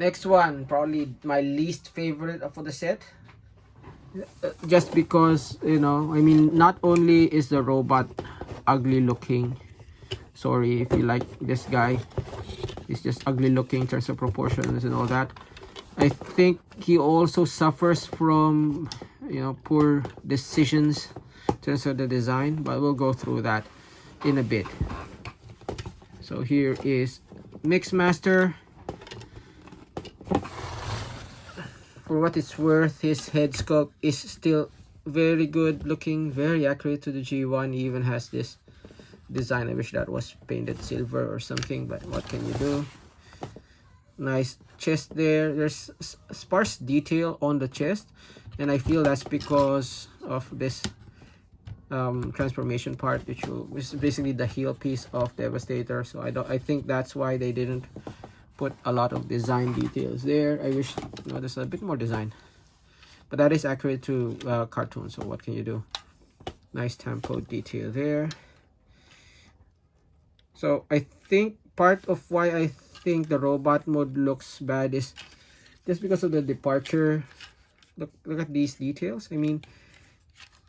Next one, probably my least favorite for the set. Just because, you know, I mean, not only is the robot ugly looking, sorry if you like this guy, he's just ugly looking in terms of proportions and all that. I think he also suffers from, you know, poor decisions in terms of the design, but we'll go through that in a bit. So here is Mixmaster. For what it's worth, his head sculpt is still very good looking, very accurate to the G1. He even has this design. I wish that was painted silver or something, but what can you do? Nice chest there. There's sparse detail on the chest, and I feel that's because of this transformation part, which is basically the heel piece of Devastator. So I think that's why they didn't put a lot of design details there. I wish, you know, there's a bit more design, but that is accurate to cartoon, so what can you do? Nice tempo detail there. So I think part of why I think the robot mode looks bad is just because of the departure. Look at these details. I mean,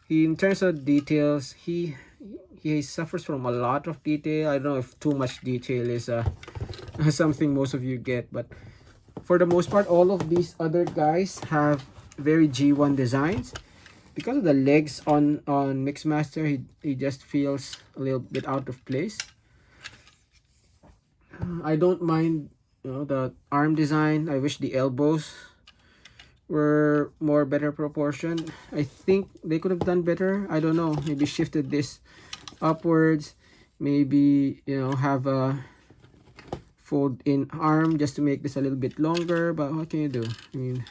in terms of details, he suffers from a lot of detail. I don't know if too much detail is something most of you get, but for the most part, all of these other guys have very G1 designs. Because of the legs on Mixmaster, he just feels a little bit out of place. I don't mind, you know, the arm design. I wish the elbows were more better proportioned. I think they could have done better. I don't know, maybe shifted this upwards, maybe, you know, have a fold in arm just to make this a little bit longer, but what can you do? I mean,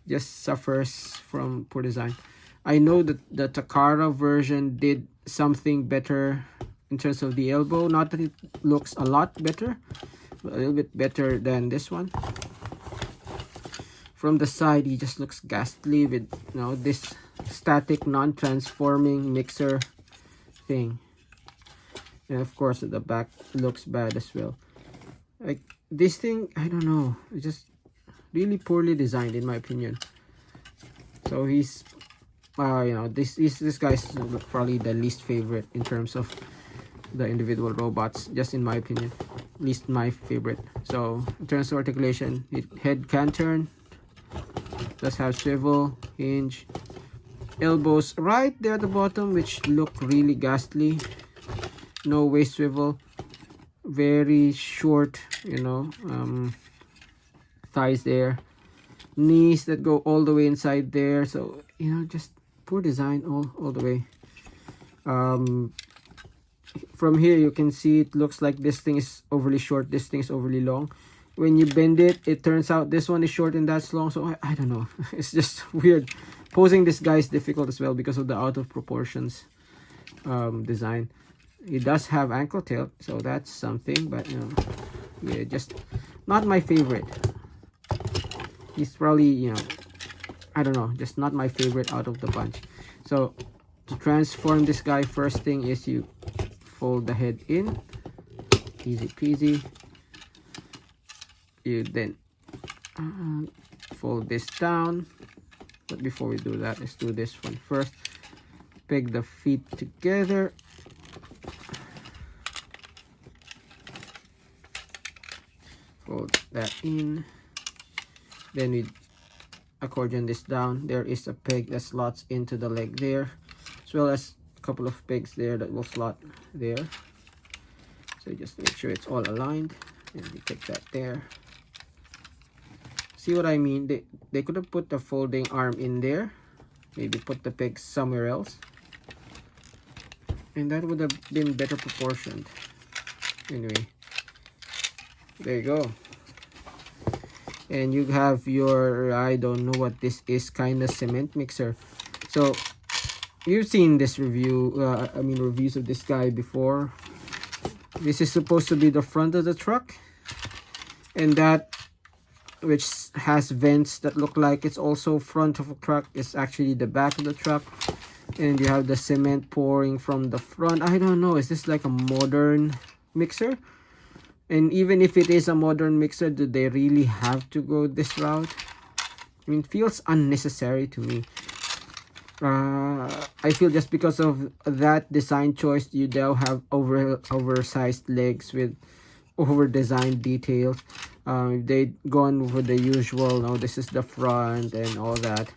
just suffers from poor design. I know that the Takara version did something better in terms of the elbow. Not that it looks a lot better, but a little bit better than this one. From the side, he just looks ghastly with, you know, this static non-transforming mixer thing. And of course at the back looks bad as well. Like this thing, I don't know, it's just really poorly designed in my opinion. So he's you know, this guy's probably the least favorite in terms of the individual robots, just in my opinion, least my favorite. So in terms of articulation, head can turn, does have swivel, hinge, elbows right there at the bottom, which look really ghastly. No waist swivel, very short, you know, thighs there, knees that go all the way inside there. So, you know, just poor design all the way. From here you can see it looks like this thing is overly short, this thing is overly long. When you bend it, it turns out this one is short and that's long. So I don't know, it's just weird. Posing this guy is difficult as well because of the out of proportions design. He does have ankle tilt, so that's something, but you know, yeah, just not my favorite. He's probably, you know, I don't know, just not my favorite out of the bunch. So to transform this guy, first thing is you fold the head in, easy peasy. You then fold this down, but before we do that, let's do this one first. Peg the feet together, fold that in, then we accordion this down. There is a peg that slots into the leg there, as well as a couple of pegs there that will slot there. So just make sure it's all aligned, and we take that there. See what I mean? They could have put the folding arm in there, maybe put the pegs somewhere else, and that would have been better proportioned. Anyway, there you go. And you have your, I don't know what this is, kind of cement mixer. So you've seen this review, I mean reviews of this guy before. This is supposed to be the front of the truck, and that which has vents that look like it's also front of a truck is actually the back of the truck. And you have the cement pouring from the front. I don't know, is this like a modern mixer? And even if it is a modern mixer, do they really have to go this route? I mean, it feels unnecessary to me. I feel just because of that design choice, you now have oversized legs with over-designed details. If they'd gone with the usual, no, this is the front and all that,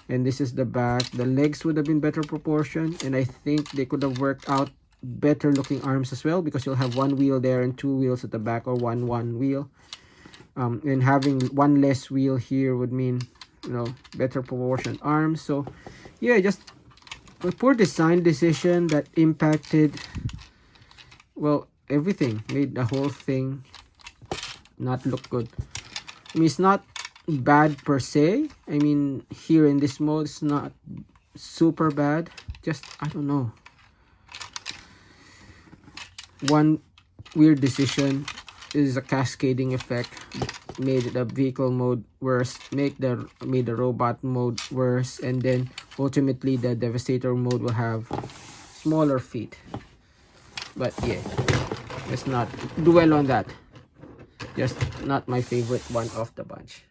and this is the back, the legs would have been better proportioned, and I think they could have worked out better looking arms as well, because you'll have one wheel there and two wheels at the back, or one wheel. And having one less wheel here would mean, you know, better proportioned arms. So yeah, just a poor design decision that impacted, well, everything, made the whole thing not look good. I mean, it's not bad per se. I mean, here in this mode, it's not super bad. Just, I don't know. One weird decision is a cascading effect. Made the vehicle mode worse, made the robot mode worse, and then ultimately the Devastator mode will have smaller feet. But yeah, let's not dwell on that. Just not my favorite one of the bunch.